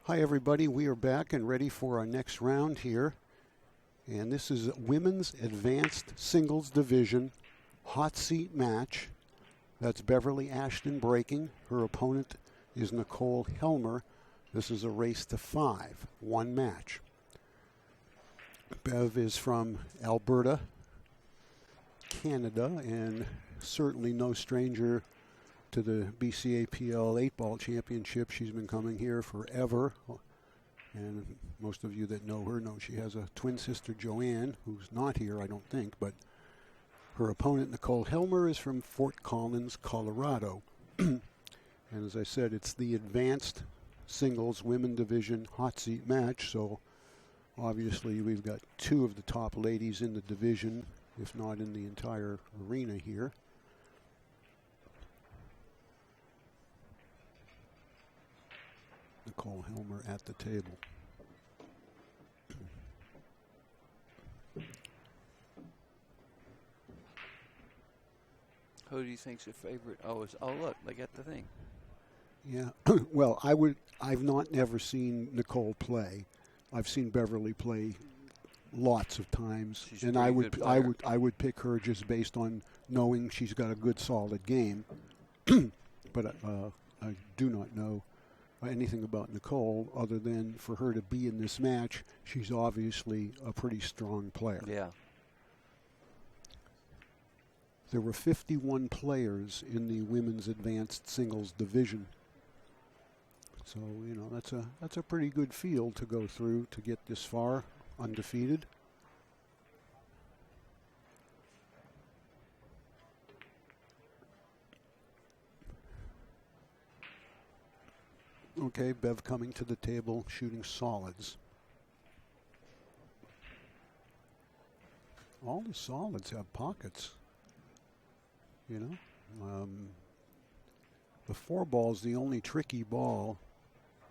Hi, everybody. We are back and ready for our next round here. And this is Women's Advanced Singles Division Hot Seat match. That's Beverly Ashton breaking. Her opponent is Nicole Hellmer. This is a race to 5, one match. Bev is from Alberta, Canada, and certainly no stranger to the BCAPL 8-ball championship. She's been coming here forever. And most of you that know her know she has a twin sister, Joanne, who's not here, I don't think, but her opponent, Nicole Hellmer, is from Fort Collins, Colorado. And as I said, it's the advanced singles women division hot seat match, so obviously we've got 2 of the top ladies in the division, if not in the entire arena here. Nicole Hellmer at the table. Who do you think's your favorite? Oh, look, they got the thing. Yeah, well, I've never seen Nicole play. I've seen Beverly play lots of times, and I would pick her just based on knowing she's got a good, solid game. But I do not know anything about Nicole other than for her to be in this match, she's obviously a pretty strong player. Yeah. There were 51 players in the women's advanced singles division. So, you know, that's a pretty good field to go through to get this far undefeated. Okay, Bev coming to the table, shooting solids. All the solids have pockets, you know. The 4 ball's the only tricky ball.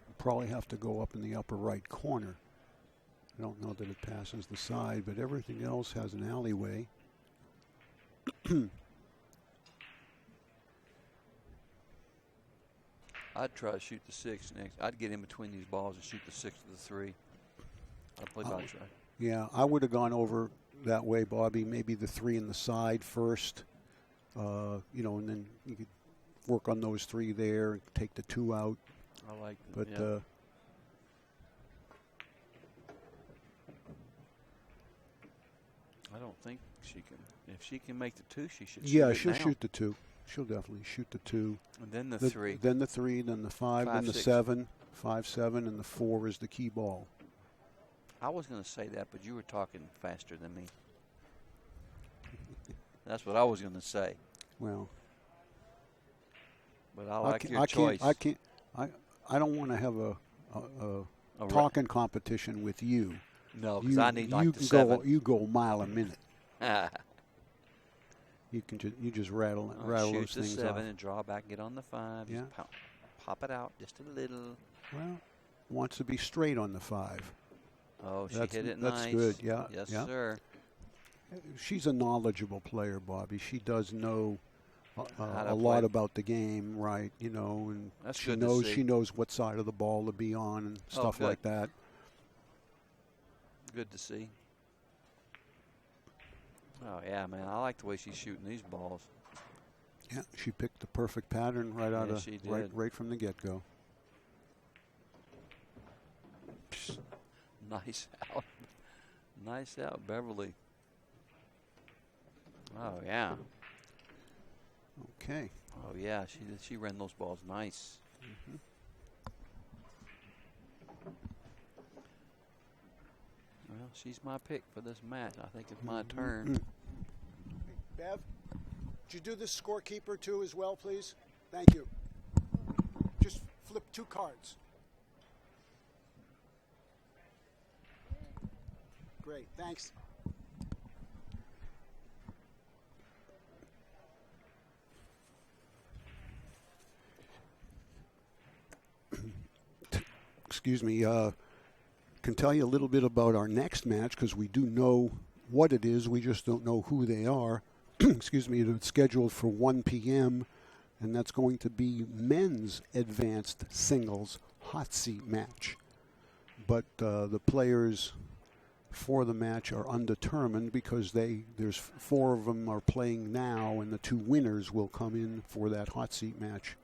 You probably have to go up in the upper right corner. I don't know that it passes the side, but everything else has an alleyway. I'd try to shoot the 6 next. I'd get in between these balls and shoot the 6 to the 3. I'd play by try. Yeah, I would have gone over that way, Bobby. Maybe the 3 in the side first, you know, and then you could work on those 3 there and take the 2 out. I like that. But yeah. I don't think she can. If she can make the 2, she should. Yeah, she'll shoot the 2. She'll definitely shoot the 2. And then the 3. Then the 3, then the 5, then the 7. 5, 7, and the 4 is the key ball. I was going to say that, but you were talking faster than me. That's what I was going to say. Well, but I like your choice. I don't want to have a talking competition with you. No, because I need like the 7. You go a mile a minute. You just rattle those things off. Shoot the 7 and draw back, get on the 5. Yeah. Just pop it out just a little. Well, wants to be straight on the 5. Oh, she hit it nice. That's good. Yeah. Yes, yeah. sir. She's a knowledgeable player, Bobby. She does know a lot about the game, right? You know, and that's she knows what side of the ball to be on and stuff like that. Good to see. Oh yeah, man! I like the way she's shooting these balls. Yeah, she picked the perfect pattern right from the get-go. Nice out, nice out, Beverly. Oh yeah. Okay. Oh yeah, she ran those balls nice. Mm-hmm. Well, she's my pick for this match. I think it's my turn. Bev, could you do this scorekeeper too as well, please? Thank you. Just flip 2 cards. Great, thanks. Excuse me. Can tell you a little bit about our next match because we do know what it is. We just don't know who they are. Excuse me. It's scheduled for 1 p.m. and that's going to be men's advanced singles hot seat match. but the players for the match are undetermined because there's 4 of them are playing now, and the 2 winners will come in for that hot seat match.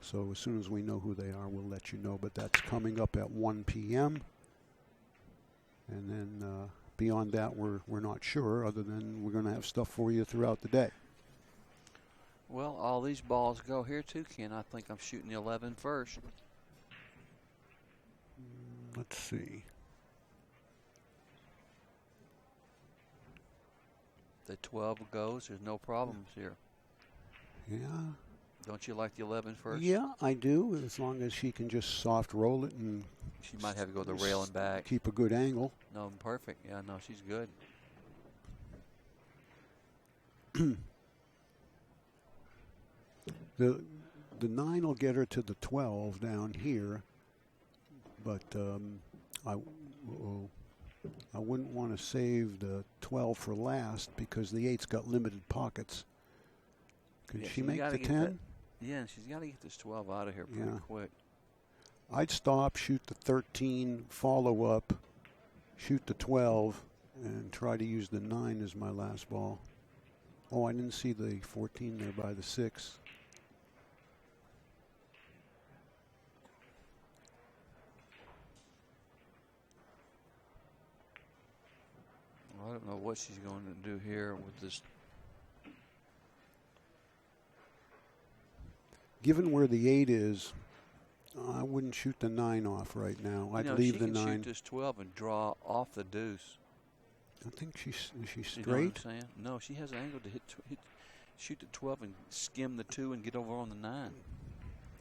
So as soon as we know who they are, we'll let you know. But that's coming up at 1 p.m. And then beyond that, we're not sure, other than we're going to have stuff for you throughout the day. Well, all these balls go here too, Ken. I think I'm shooting the 11 first. Let's see. The 12 goes. There's no problems here. Yeah. Don't you like the 11 first? Yeah, I do, as long as she can just soft roll it and She might have to go the rail and back. keep a good angle. No, perfect. Yeah, no, she's good. The 9 will get her to the 12 down here, but I wouldn't want to save the 12 for last because the 8's got limited pockets. Could she make the 10? Yeah, she's got to get this 12 out of here pretty quick. I'd stop, shoot the 13, follow up, shoot the 12, and try to use the 9 as my last ball. Oh, I didn't see the 14 there by the 6. I don't know what she's going to do here with this. Given where the 8 is, I wouldn't shoot the 9 off right now. I'd leave the 9. She can shoot this 12 and draw off the deuce. I think she's straight. You know what I'm saying? No, she has an angle to shoot the 12 and skim the 2 and get over on the 9.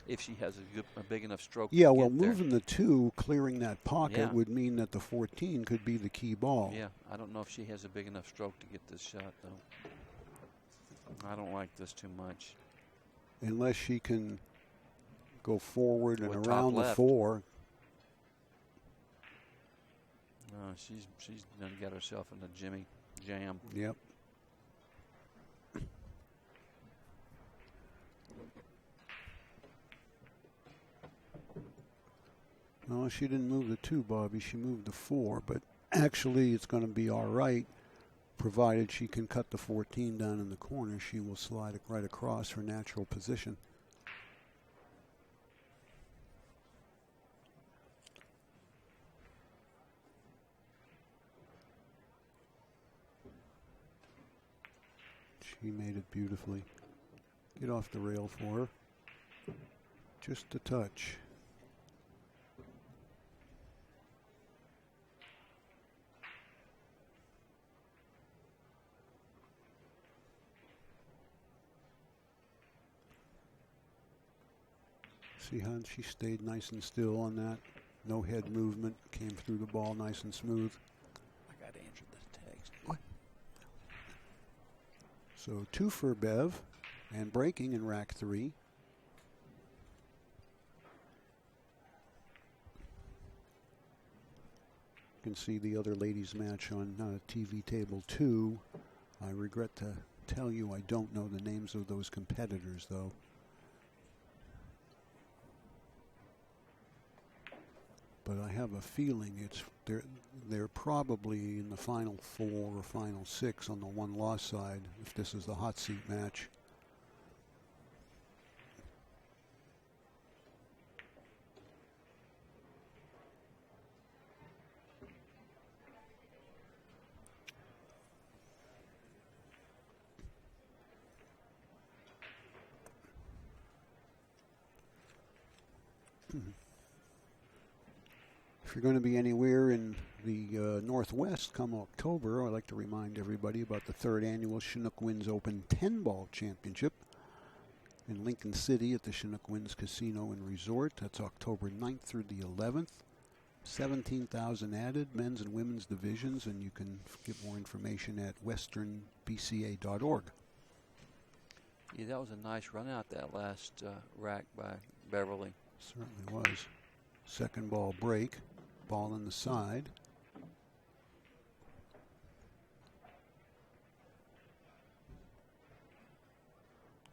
If she has a big enough stroke. Yeah, well, moving the 2, clearing that pocket would mean that the 14 could be the key ball. Yeah, I don't know if she has a big enough stroke to get this shot, though. I don't like this too much. Unless she can go forward and With around the 4. No, she's done got herself in a Jimmy jam. Yep. No, she didn't move the 2, Bobby. She moved the 4, but actually it's going to be all right, provided she can cut the 14 down in the corner. She will slide it right across her natural position. She made it beautifully. Get off the rail for her. Just a touch. See how she stayed nice and still on that? No head movement. Came through the ball nice and smooth. I got to answer this text. What? So 2 for Bev and breaking in rack 3. You can see the other ladies match on TV table 2. I regret to tell you I don't know the names of those competitors, though. But I have a feeling they're probably in the final 4 or final 6 on the 1-loss side if this is the hot seat match. If you're going to be anywhere in the Northwest come October, I'd like to remind everybody about the 3rd annual Chinook Winds Open 10-ball championship in Lincoln City at the Chinook Winds Casino and Resort. That's October 9th through the 11th. 17,000 added, men's and women's divisions, and you can get more information at westernbca.org. Yeah, that was a nice run out, that last rack by Beverly. Certainly was. Second ball break. Ball in the side.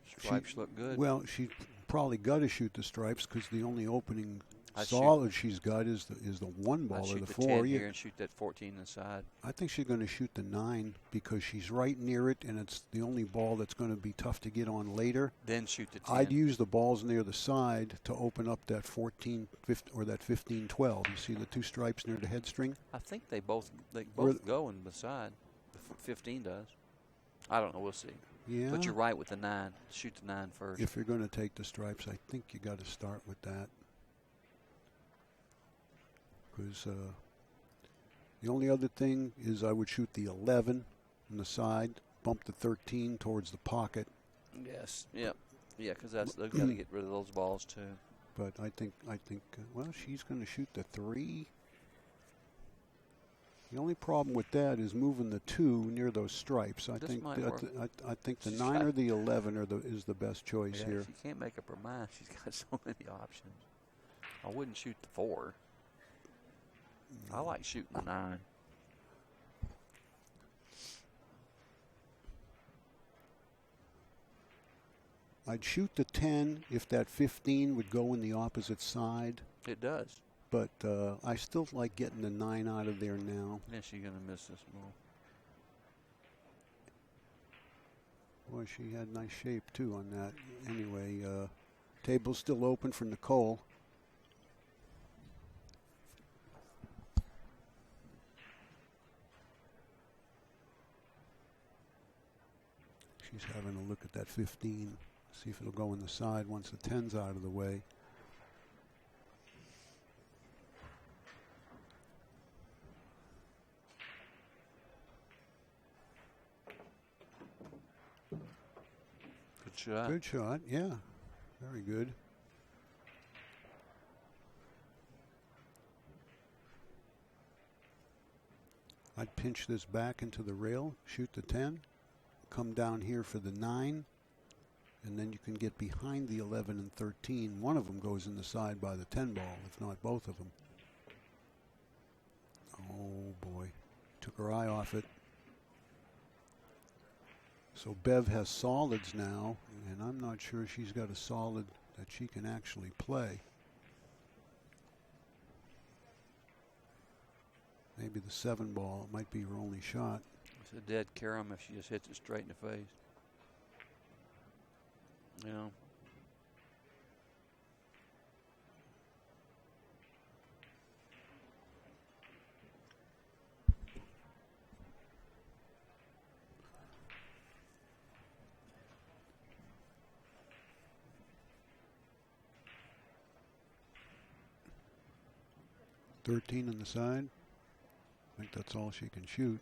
Stripes look good. Well, she probably got to shoot the stripes because the only opening solid she's got is the 1 ball or the 4. 10 here and shoot that 14 inside. I think she's going to shoot the 9 because she's right near it, and it's the only ball that's going to be tough to get on later. Then shoot the 10. I'd use the balls near the side to open up that 14, 15, or that 15, 12. You see the 2 stripes near the head string? I think they both go in the side. The 15 does. I don't know. We'll see. Yeah. But you're right with the 9. Shoot the 9 first. If you're going to take the stripes, I think you got to start with that. Because the only other thing is I would shoot the 11 on the side, bump the 13 towards the pocket. Yes. Yep. Yeah, because they've got to get rid of those balls too. But I think well, she's going to shoot the 3. The only problem with that is moving the 2 near those stripes. I think the 9 or the 11 is the best choice here. She can't make up her mind. She's got so many options. I wouldn't shoot the 4. I like shooting the 9. I'd shoot the 10 if that 15 would go in the opposite side. It does. But I still like getting the 9 out of there now. Yeah, she's going to miss this ball. Boy, she had nice shape, too, on that. Anyway, table's still open for Nicole. She's having a look at that 15, see if it'll go in the side once the 10's out of the way. Good shot. Good shot, yeah. Very good. I'd pinch this back into the rail, shoot the 10, come down here for the 9, and then you can get behind the 11 and 13. One of them goes in the side by the 10 ball, if not both of them. Oh, boy. Took her eye off it. So Bev has solids now, and I'm not sure she's got a solid that she can actually play. Maybe the 7 ball might be her only shot. It's a dead carom if she just hits it straight in the face. You know. $13 on the side. I think that's all she can shoot.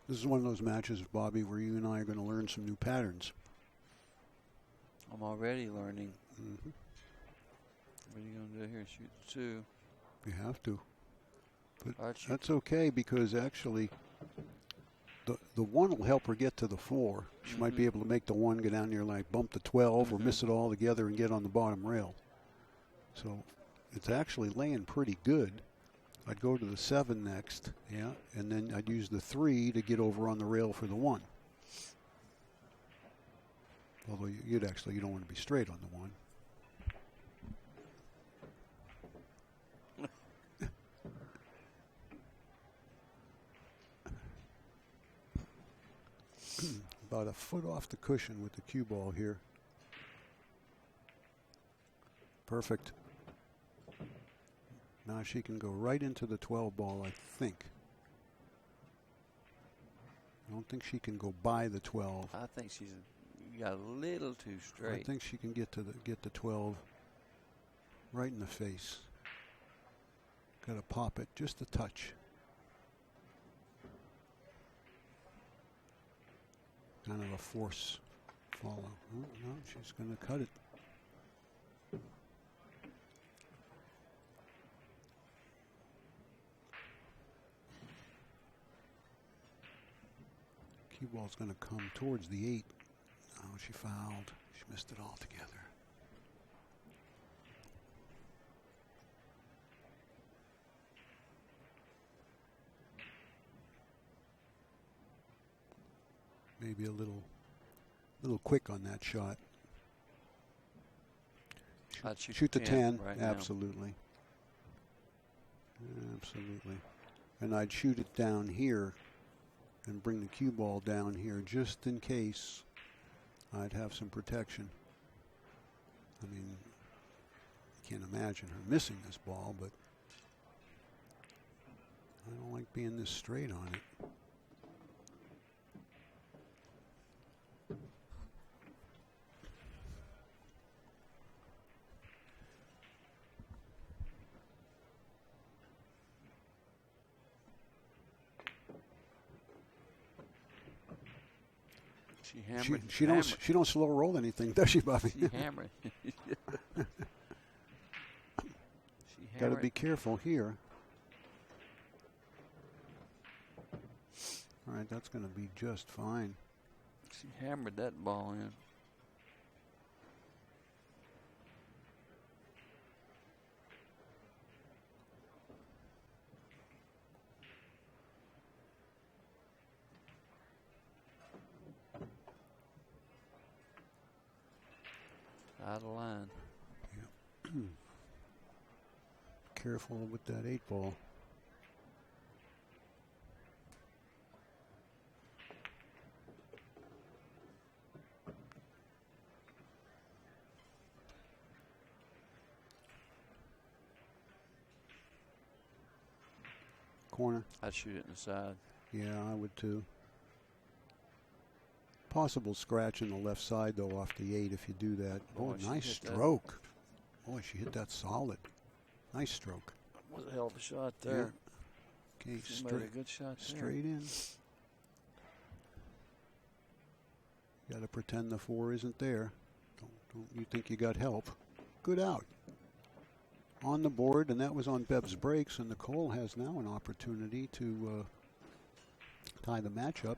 This is one of those matches, Bobby, where you and I are going to learn some new patterns. I'm already learning. Mm-hmm. What are you going to do here? Shoot the 2. You have to. But that's okay because actually the 1 will help her get to the 4. She might be able to make the 1 go down there like bump the 12 or miss it all together and get on the bottom rail. So it's actually laying pretty good. I'd go to the 7 next, yeah, and then I'd use the 3 to get over on the rail for the 1. Although you don't want to be straight on the 1. About a foot off the cushion with the cue ball here. Perfect. Now she can go right into the 12 ball, I think. I don't think she can go by the 12. I think she's got a little too straight. I think she can get the 12 right in the face. Got to pop it just a touch. Kind of a force follow. Oh, no, she's going to cut it. Cue ball's going to come towards the 8. Oh, she fouled. She missed it altogether. maybe a little quick on that shot. I'd Shoot the 10 right absolutely. Absolutely. And I'd shoot it down here and bring the cue ball down here just in case I'd have some protection. I mean, I can't imagine her missing this ball, but I don't like being this straight on it. She hammered. She don't slow roll anything, does she, Bobby? She hammered. Got to be careful here. All right, that's going to be just fine. She hammered that ball in. Out of line. Yeah. Careful with that 8-ball. Corner. I'd shoot it in the side. Yeah, I would too. Possible scratch in the left side, though, off the 8 if you do that. Oh, nice stroke. Boy, she hit that solid. Nice stroke. That was a hell of a shot there. Yeah. Okay, she made a good shot there. Straight in. Got to pretend the 4 isn't there. Don't you think you got help? Good out. On the board, and that was on Bev's breaks, and Nicole has now an opportunity to tie the matchup.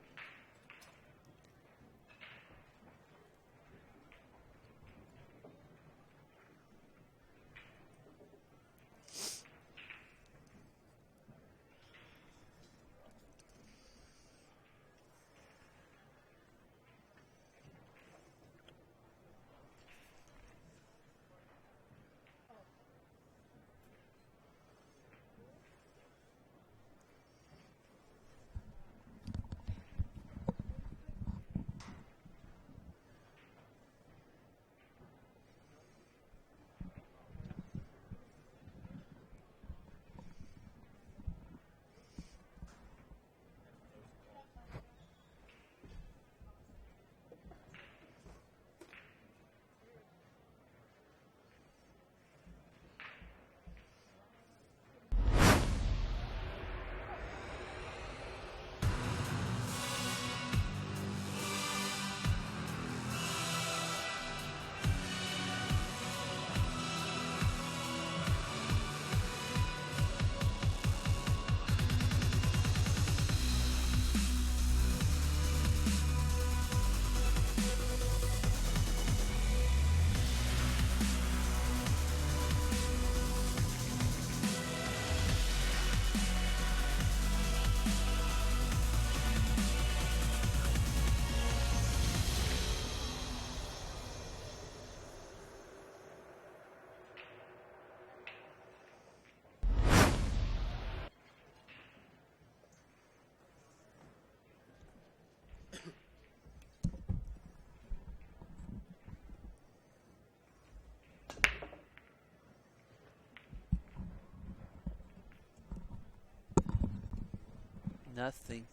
Nothing.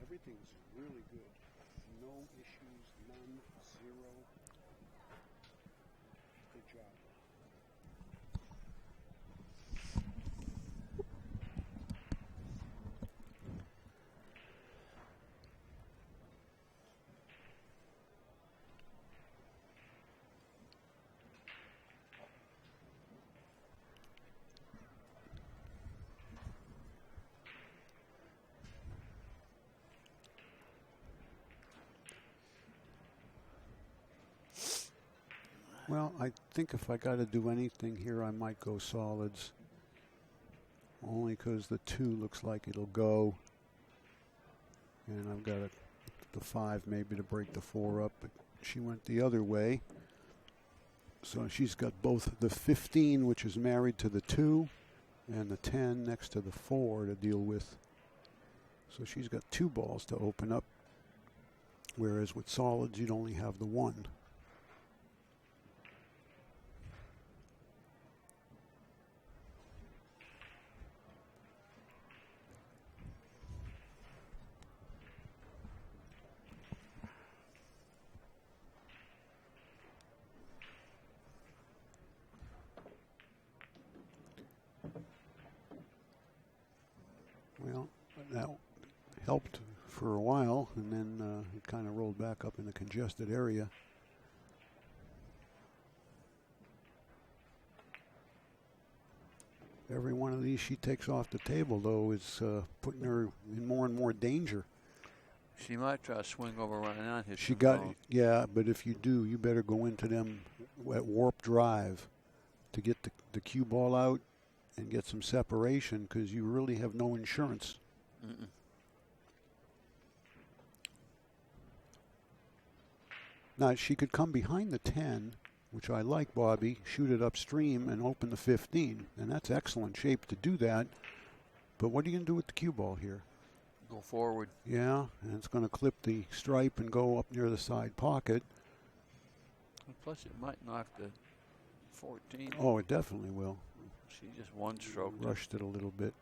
Everything's really good. No issues, none, 0. Good job. Well, I think if I got to do anything here, I might go solids. Only because the 2 looks like it'll go. And I've got the 5 maybe to break the 4 up, but she went the other way. So she's got both the 15, which is married to the 2, and the 10 next to the 4 to deal with. So she's got 2 balls to open up, whereas with solids you'd only have the 1. Well, that helped for a while, and then it kind of rolled back up in the congested area. Every one of these she takes off the table, though, is putting her in more and more danger. She might try to swing over right now and hit She the got, ball. yeah, but if you do, you better go into them at warp drive to get the cue ball out and get some separation, because you really have no insurance. Mm-mm. Now, she could come behind the 10, which I like, Bobby, shoot it upstream and open the 15. And that's excellent shape to do that. But what are you going to do with the cue ball here? Go forward. Yeah, and it's going to clip the stripe and go up near the side pocket. And plus, it might knock the 14. Oh, it definitely will. She just one stroke. Rushed it a little bit.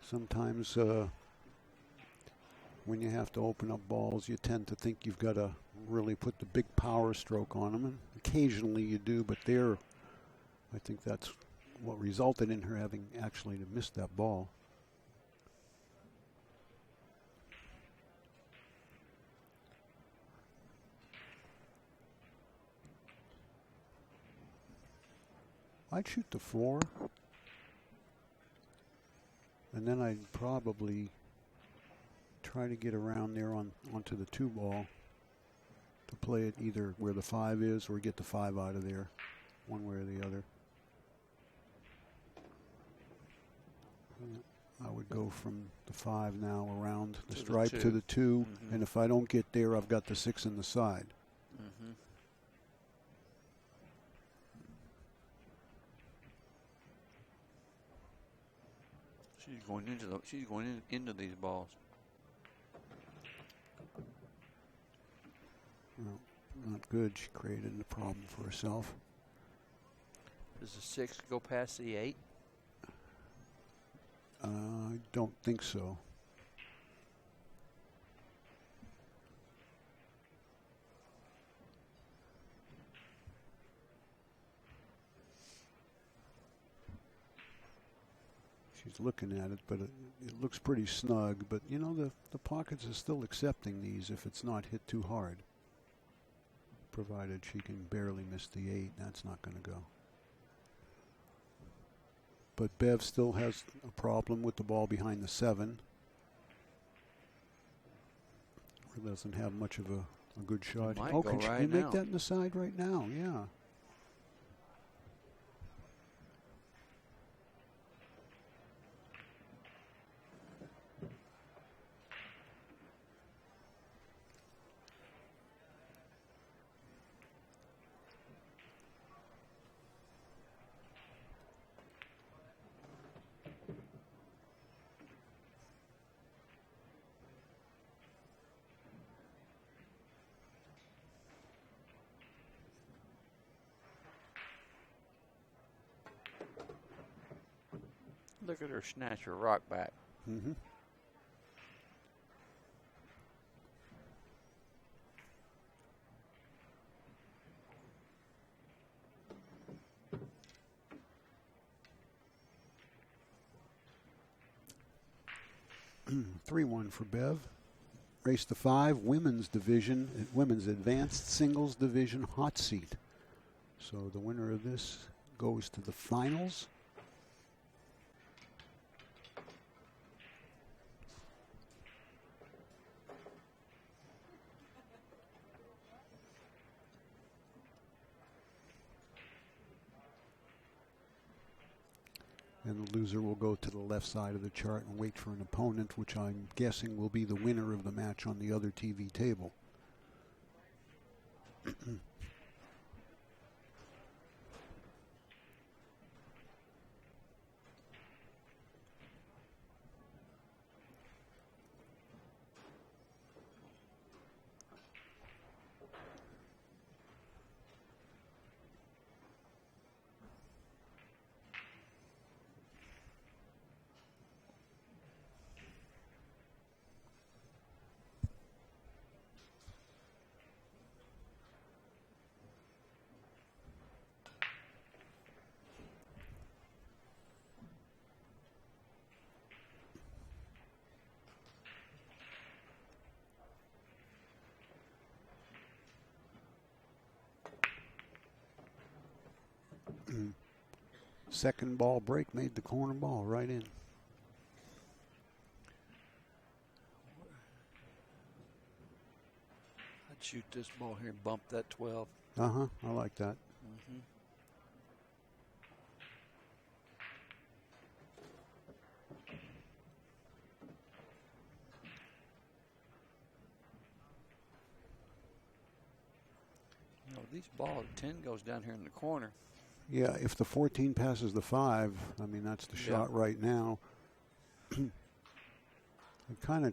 Sometimes when you have to open up balls, you tend to think you've got to really put the big power stroke on them. And occasionally you do, but there, I think that's what resulted in her having actually to miss that ball. I'd shoot the 4. And then I'd probably try to get around there onto the 2 ball to play it either where the 5 is or get the 5 out of there, one way or the other. I would go from the 5 now around the stripe to the 2, and if I don't get there, I've got the 6 in the side. Mm-hmm. She's going into these balls. Well, not good. She created a problem for herself. Does the 6 go past the 8? I don't think so. She's looking at it, but it looks pretty snug. But, you know, the pockets are still accepting these if it's not hit too hard. Provided she can barely miss the 8, that's not going to go. But Bev still has a problem with the ball behind the 7. Or doesn't have much of a good shot. Might Oh, go can she right make now. that in the side right now? Yeah. Look at her snatch her rock back. Mm-hmm. Three 3-1 for Bev. Race to 5, women's division, women's advanced singles division hot seat. So the winner of this goes to the finals. And the loser will go to the left side of the chart and wait for an opponent, which I'm guessing will be the winner of the match on the other TV table. Second ball break made the corner ball right in. I'd shoot this ball here and bump that 12. I like that. Mm-hmm. You know, these balls, 10 goes down here in the corner. Yeah, if the 14 passes the 5, I mean, that's the shot right now. I kind of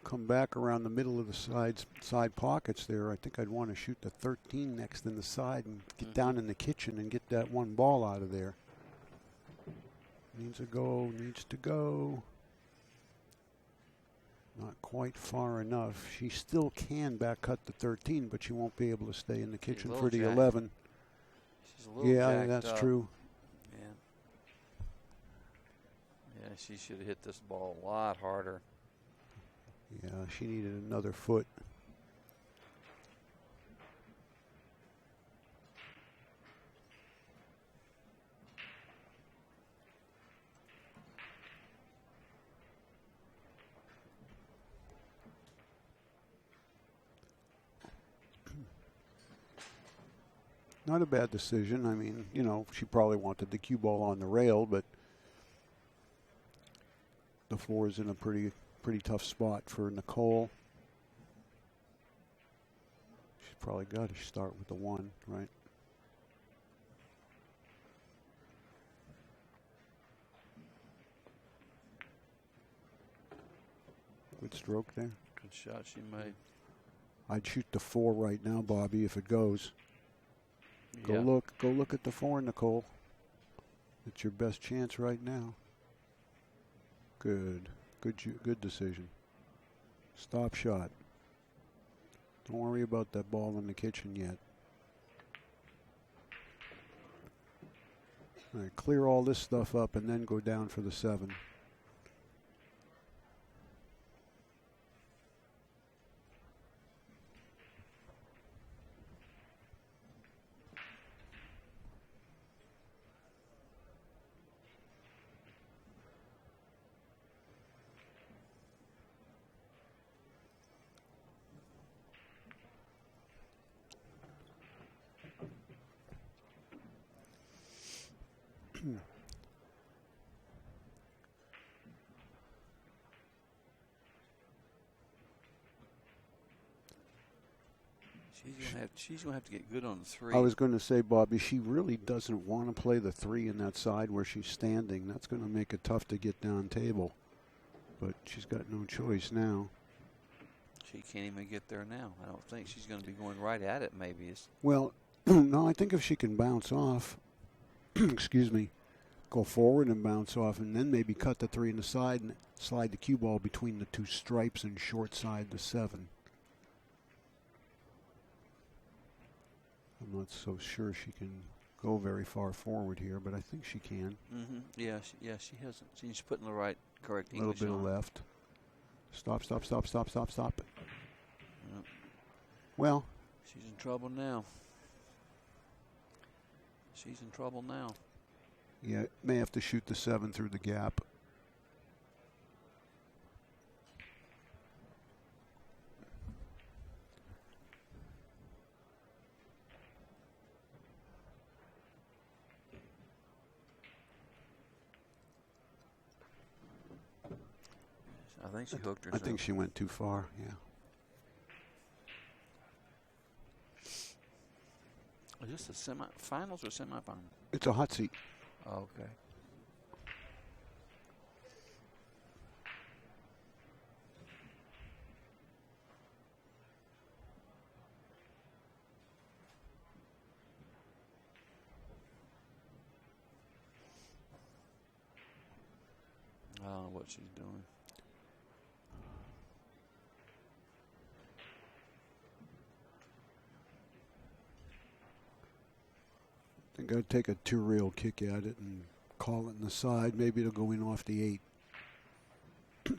come back around the middle of the side pockets there. I think I'd want to shoot the 13 next in the side and get down in the kitchen and get that one ball out of there. Needs a go, needs to go. Not quite far enough. She still can back cut the 13, but she won't be able to stay in the kitchen for the 11. She's a little yeah, that's up. true. Yeah. Yeah, she should have hit this ball a lot harder. Yeah, she needed another foot. Not a bad decision. I mean, you know, she probably wanted the cue ball on the rail, but the floor is in a pretty tough spot for Nicole. She's probably got to start with the 1, right? Good stroke there. Good shot she made. I'd shoot the 4 right now, Bobby, if it goes. Go look at the 4, Nicole. It's your best chance right now. Good decision. Stop shot. Don't worry about that ball in the kitchen yet. All right, clear all this stuff up and then go down for the 7. She's gonna have to get good on the 3. I was going to say, Bobby, she really doesn't want to play the 3 in that side where she's standing. That's going to make it tough to get down table. But she's got no choice now. She can't even get there now. I don't think she's going to be going right at it. Maybe it's. Well, no, I think if she can bounce off, excuse me, go forward and bounce off, and then maybe cut the 3 in the side and slide the cue ball between the 2 stripes and short side the 7. I'm not so sure she can go very far forward here, but I think she can. Mm-hmm. Yeah, she hasn't. She's putting the correct English on. A little bit on. of left. Stop. Yep. Well. She's in trouble now. Yeah, may have to shoot the 7 through the gap. I think she hooked I herself. think she went too far, yeah. Is this the semi-finals or semi-final? It's a hot seat. Oh, okay. I don't know what she's doing. I think I'd take a 2-rail kick at it and call it in the side. Maybe it'll go in off the 8.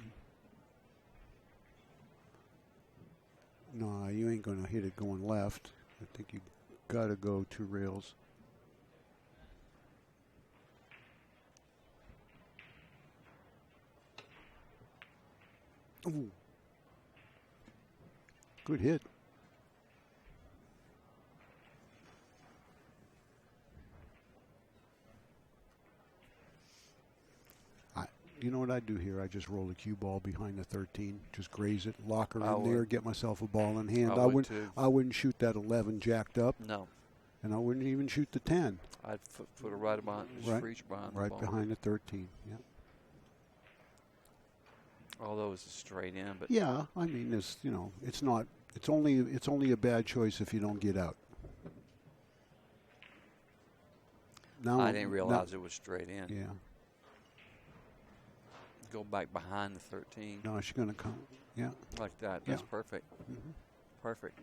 No, you ain't going to hit it going left. I think you got to go 2 rails. Ooh. Good hit. You know what I do here? I just roll a cue ball behind the 13, just graze it, lock her in there, get myself a ball in hand. I wouldn't shoot that 11 jacked up. No. And I wouldn't even shoot the 10. I'd put her right behind, right behind the 13. Yeah. Although it's a straight in, but yeah, I mean, it's not. It's only a bad choice if you don't get out. Now I didn't realize it was straight in. Yeah. Go back behind the 13. No, she's going to come. Yeah. Like that. That's perfect. Mm-hmm. Perfect.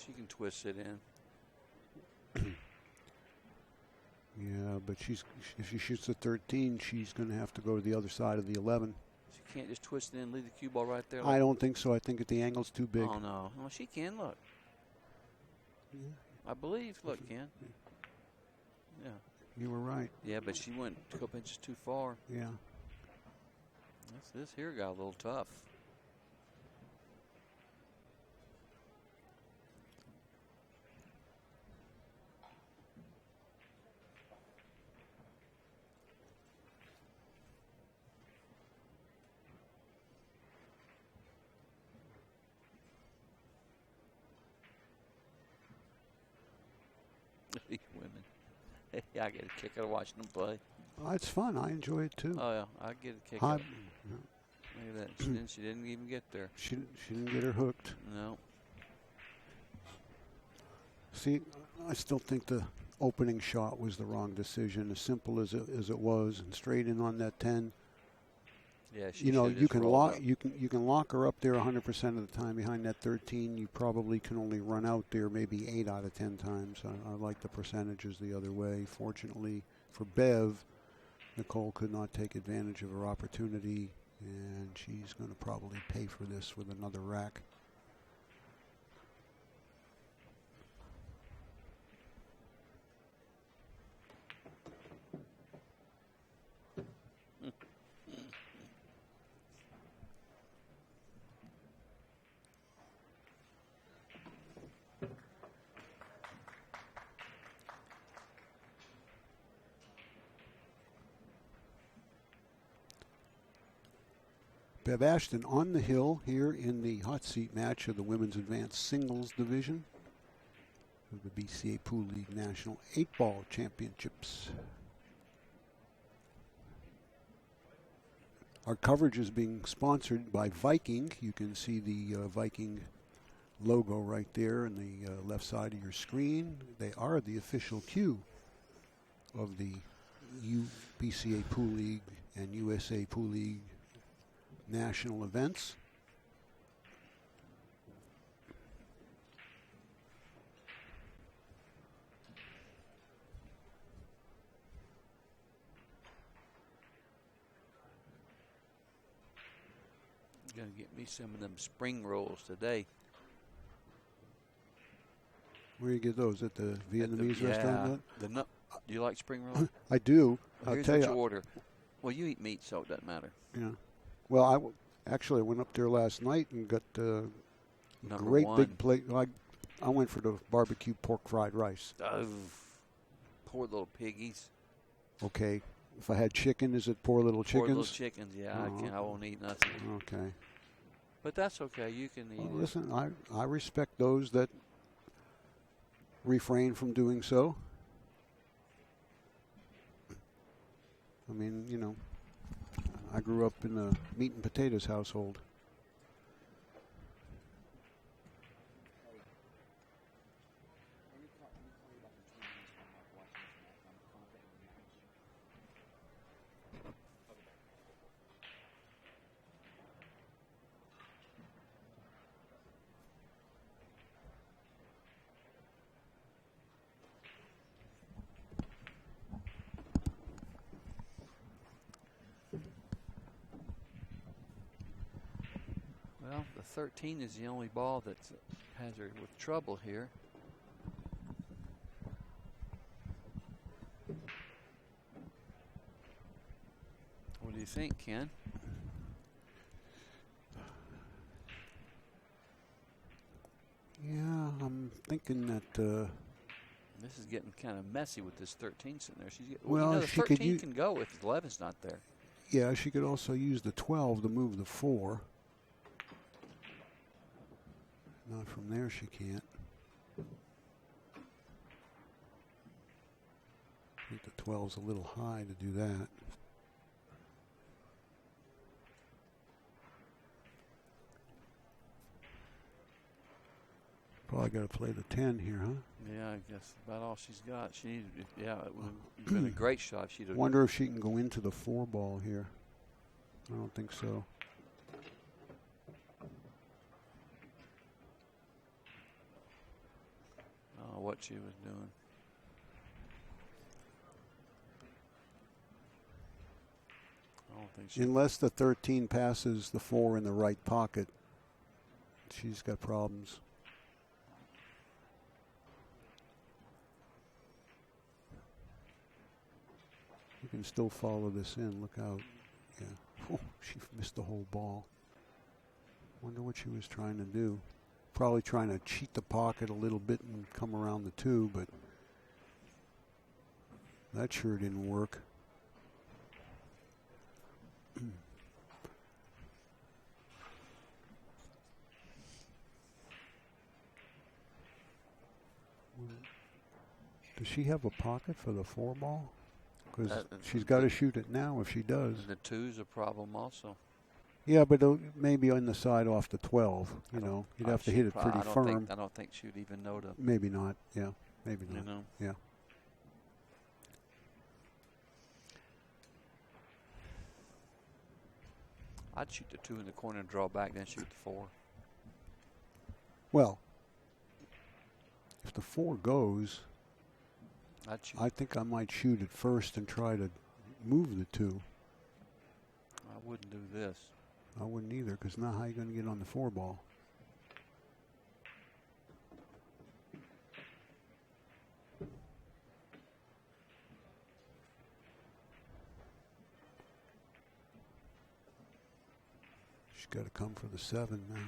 She can twist it in. Yeah, but if she shoots the 13, she's going to have to go to the other side of the 11. She can't just twist it in and leave the cue ball right there. I don't think so. I think that the angle's too big. Oh, no. Well, she can, look. Yeah. I believe. Look, Ken. Yeah. You were right. Yeah, but she went a couple inches too far. Yeah. This here got a little tough. Women. Yeah, I get a kick out of watching them play. Oh, it's fun. I enjoy it too. Oh yeah, I get a kick out. Look at that. She didn't even get there. She didn't get her hooked. No. See, I still think the opening shot was the wrong decision. As simple as it was, and straight in on that 10. Yeah, you can lock her up there 100% of the time behind that 13. You probably can only run out there maybe 8 out of 10 times. I like the percentages the other way. Fortunately for Bev, Nicole could not take advantage of her opportunity, and she's going to probably pay for this with another rack. Bev Ashton on the hill here in the hot seat match of the Women's Advanced Singles Division of the BCAPL League National 8-Ball Championships. Our coverage is being sponsored by Viking. You can see the Viking logo right there on the left side of your screen. They are the official cue of the BCA Pool League and USA Pool League national events. Gonna get me some of them spring rolls today. Where do you get those? At the Vietnamese restaurant? Do you like spring rolls? I do. Well, I'll tell you. Order. Well, you eat meat, so it doesn't matter. Yeah. Well, I went up there last night and got a great big plate. I went for the barbecue pork fried rice. Oh, poor little piggies. Okay. If I had chicken, is it poor little chickens? Poor little chickens, yeah. I won't eat nothing. Okay. But that's okay. You can eat it. Listen, I respect those that refrain from doing so. I mean, you know, I grew up in a meat and potatoes household. Well, the 13 is the only ball that has her with trouble here. What do you think, Ken? Yeah, I'm thinking that. This is getting kind of messy with this 13 sitting there. Well, you know, the she could 13 can go if the 11's not there. Yeah, she could also use the 12 to move the 4. Not from there, she can't. I think the 12's a little high to do that. Probably got to play the 10 here, huh? Yeah, I guess about all she's got. She needed, yeah, it would have been a great shot. She'd have. Wonder if she can go into the 4 ball here. I don't think so. What she was doing. I don't think she. Unless the 13 passes the 4 in the right pocket, she's got problems. You can still follow this in. Look out. Yeah. Oh, she missed the whole ball. Wonder what she was trying to do. Probably trying to cheat the pocket a little bit and come around the 2, but that sure didn't work. Does she have a pocket for the 4 ball? Because she's got to shoot it now if she does. And the 2's a problem also. Yeah, but maybe on the side off the 12, you know. You'd have to hit it pretty firm. I don't think she'd even know to. Maybe not, yeah. Maybe not, you know. yeah. I'd shoot the 2 in the corner and draw back, then shoot the 4. Well, if the 4 goes, I think I might shoot it first and try to move the 2. I wouldn't do this. I wouldn't either, because now how are you going to get on the 4 ball? She's got to come for the 7 now.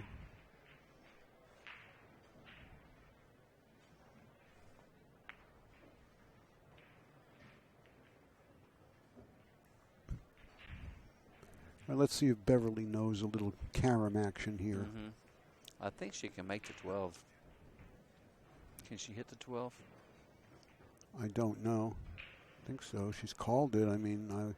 Well, let's see if Beverly knows a little carom action here. I think she can make the 12. Can she hit the 12? I don't know. I think so. She's called it. I mean,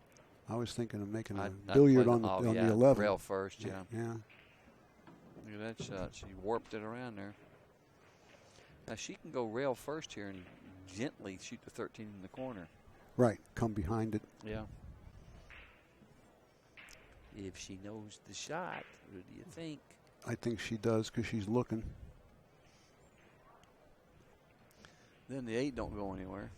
I was thinking of making a billiard on the 11. Rail first, yeah. Yeah. Look at that shot. She warped it around there. Now she can go rail first here and gently shoot the 13 in the corner. Right. Come behind it. Yeah. If she knows the shot, what do you think? I think she does because she's looking. Then the 8 don't go anywhere.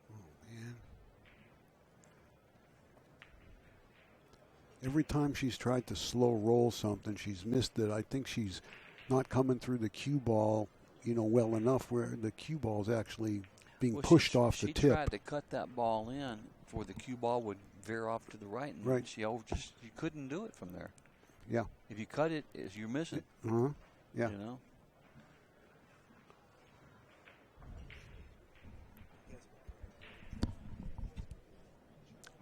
Oh, man. Every time she's tried to slow roll something, she's missed it. I think she's not coming through the cue ball, you know, well enough where the cue ball is actually being pushed off the tip. She tried to cut that ball in before the cue ball would veer off to the right, and right. she couldn't do it from there. Yeah. If you cut it, you're missing. Yeah. You know.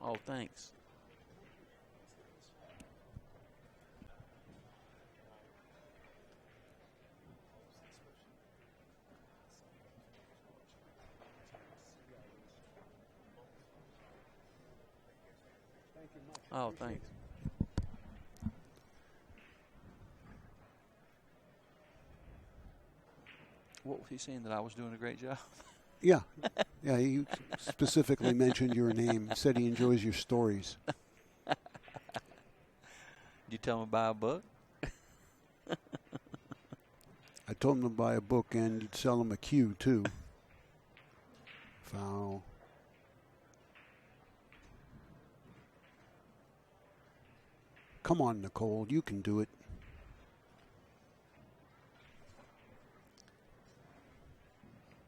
Oh, thanks. Oh, thanks. What was he saying, that I was doing a great job? Yeah. Yeah, he specifically mentioned your name. He said he enjoys your stories. Did you tell him to buy a book? I told him to buy a book and you'd sell him a cue, too. Foul. Come on, Nicole. You can do it.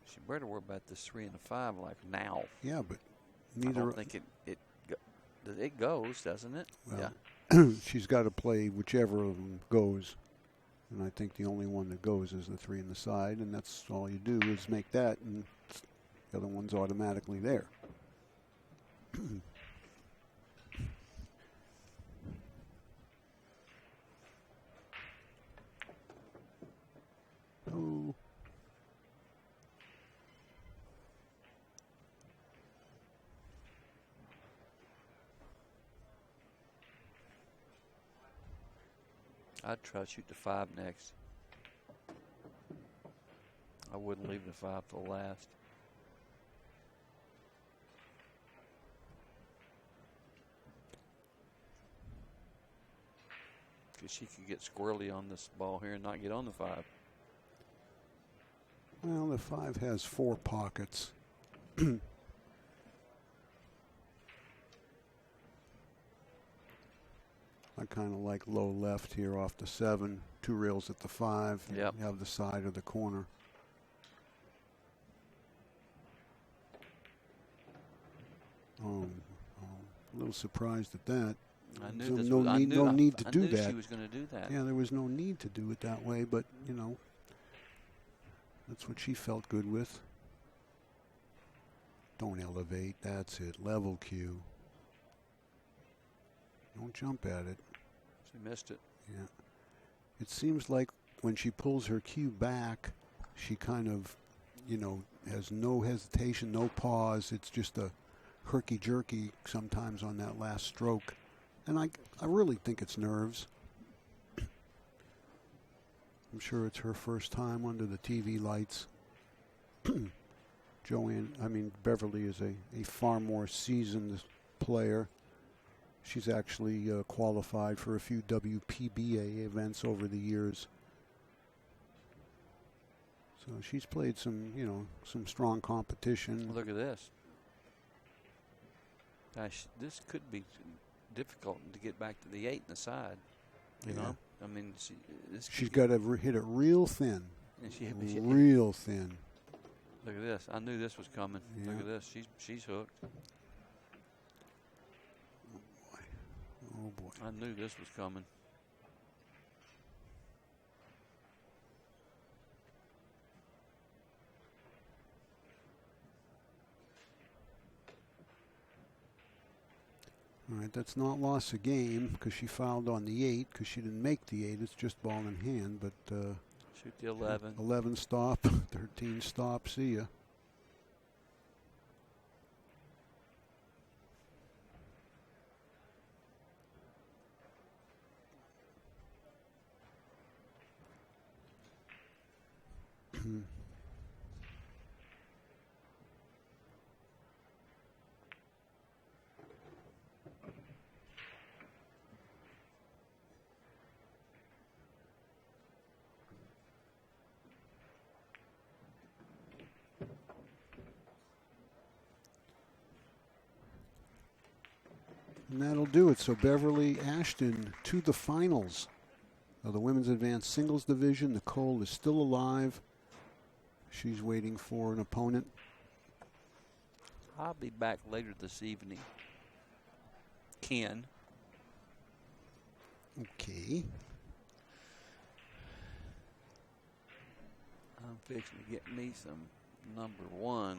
She better worry about this 3 and a 5 like now. Yeah, but I neither. don't think it goes, doesn't it? Well, yeah. She's got to play whichever of them goes. And I think the only one that goes is the 3 on the side, and that's all you do is make that, and the other one's automatically there. Oh. I'd try to shoot the 5 next. I wouldn't leave the 5 till last. Because she could get squirrely on this ball here and not get on the 5. Well, the 5 has 4 pockets. I kind of like low left here off the 7, 2 rails at the 5. Yep. You have the side of the corner. A little surprised at that. I knew So this no was, need, I knew, no need to I do knew that. she was going to do that. Yeah, there was no need to do it that way, but you know, that's what she felt good with. Don't elevate. That's it. Level cue. Don't jump at it. She missed it. Yeah. It seems like when she pulls her cue back, she kind of, you know, has no hesitation, no pause. It's just a herky-jerky sometimes on that last stroke. And I really think it's nerves. I'm sure it's her first time under the TV lights. Beverly is a far more seasoned player. She's actually qualified for a few WPBA events over the years. So she's played some strong competition. Look at this. Gosh, this could be difficult to get back to the 8 in the side. You know? I mean, she's got to hit it real thin. And she real thin. Look at this. I knew this was coming. Yeah. Look at this. She's hooked. Oh boy. I knew this was coming. All right, that's not lost a game because she fouled on the 8 because she didn't make the 8. It's just ball in hand, but shoot the 11. 11 stop, 13 stop. See ya. And that'll do it. So Beverly Ashton to the finals of the Women's Advanced Singles Division. Nicole is still alive. She's waiting for an opponent. I'll be back later this evening. Ken. Okay. I'm fixing to get me some number 1